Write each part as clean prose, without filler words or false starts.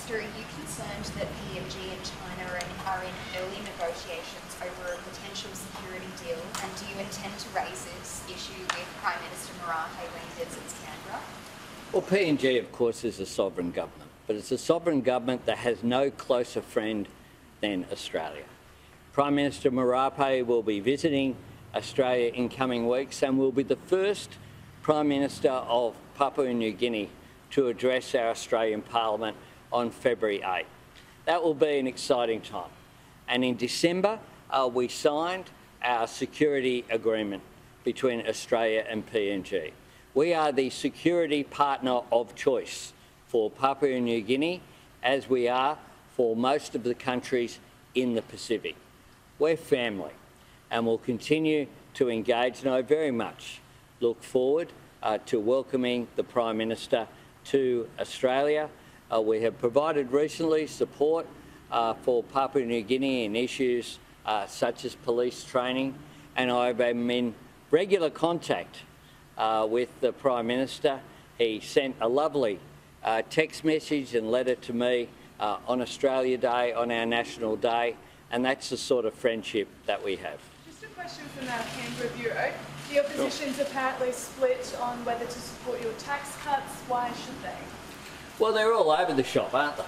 Minister, are you concerned that PNG and China are in early negotiations over a potential security deal? And do you intend to raise this issue with Prime Minister Marape when he visits Canberra? Well, PNG, of course, is a sovereign government, but it's a sovereign government that has no closer friend than Australia. Prime Minister Marape will be visiting Australia in coming weeks and will be the first Prime Minister of Papua New Guinea to address our Australian Parliament on February 8. That will be an exciting time. And in December, we signed our security agreement between Australia and PNG. We are the security partner of choice for Papua New Guinea, as we are for most of the countries in the Pacific. We're family and will continue to engage, and I very much look forward to welcoming the Prime Minister to Australia. We have provided recently support for Papua New Guinea in issues such as police training, and I've been in regular contact with the Prime Minister. He sent a lovely text message and letter to me on Australia Day, on our National Day, and that's the sort of friendship that we have. Just a question from our Canberra Bureau. The opposition's apparently split on whether to support your tax cuts. Why should they? Well, they're all over the shop, aren't they?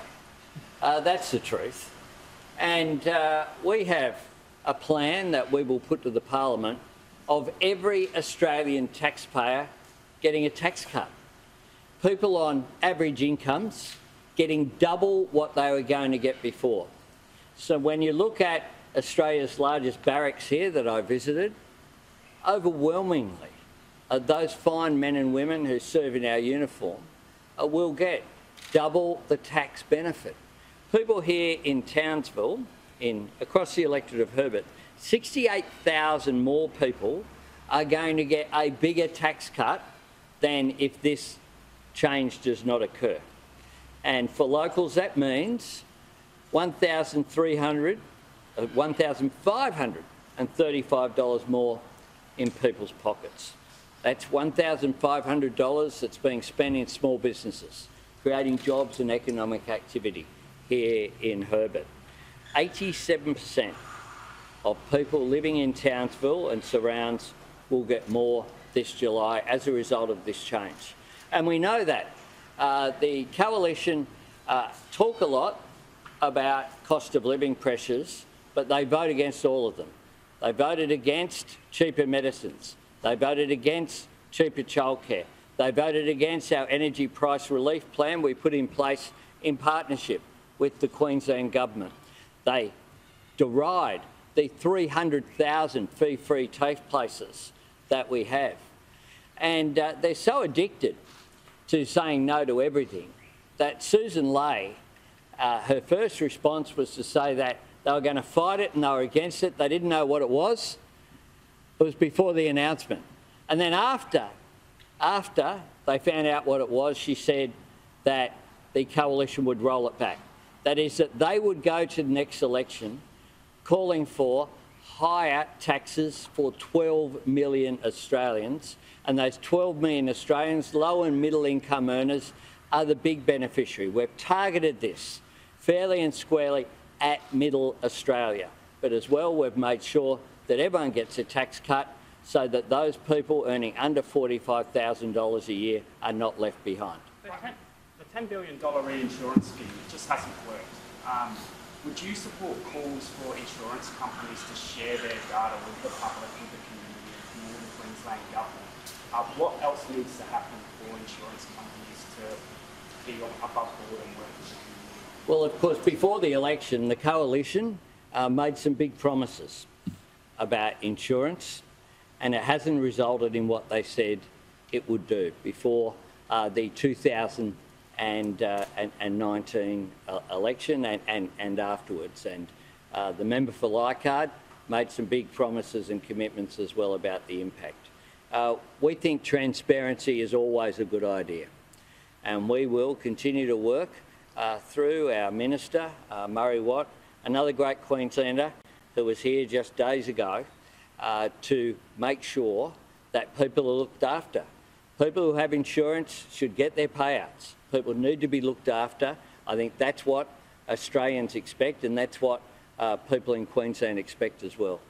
That's the truth. And we have a plan that we will put to the Parliament of every Australian taxpayer getting a tax cut. People on average incomes getting double what they were going to get before. So when you look at Australia's largest barracks here that I visited, overwhelmingly, those fine men and women who serve in our uniform will get double the tax benefit. People here in Townsville, across the electorate of Herbert, 68,000 more people are going to get a bigger tax cut than if this change does not occur. And for locals, that means $1,535 more in people's pockets. That's $1,500 that's being spent in small businesses, creating jobs and economic activity here in Herbert. 87% of people living in Townsville and surrounds will get more this July as a result of this change. And we know that. The Coalition talk a lot about cost of living pressures, but they vote against all of them. They voted against cheaper medicines. They voted against cheaper childcare. They voted against our energy price relief plan we put in place in partnership with the Queensland Government. They deride the 300,000 fee-free TAFE places that we have. And they're so addicted to saying no to everything that Susan Ley, her first response was to say that they were going to fight it and they were against it. They didn't know what it was. It was before the announcement. And then after they found out what it was, she said that the Coalition would roll it back. That is, that they would go to the next election calling for higher taxes for 12 million Australians, and those 12 million Australians, low and middle income earners, are the big beneficiary. We've targeted this fairly and squarely at middle Australia, but as well we've made sure that everyone gets a tax cut so that those people earning under $45,000 a year are not left behind. The $10 billion reinsurance scheme just hasn't worked. Would you support calls for insurance companies to share their data with the public and the community and the Queensland government? What else needs to happen for insurance companies to be above board and work with the community? Well, of course, before the election, the Coalition made some big promises about insurance, and it hasn't resulted in what they said it would do before the 2019 election and afterwards. And the member for Leichhardt made some big promises and commitments as well about the impact. We think transparency is always a good idea, and we will continue to work through our Minister, Murray Watt, another great Queenslander who was here just days ago, to make sure that people are looked after. People who have insurance should get their payouts. People need to be looked after I think that's what Australians expect, and that's what people in Queensland expect as well.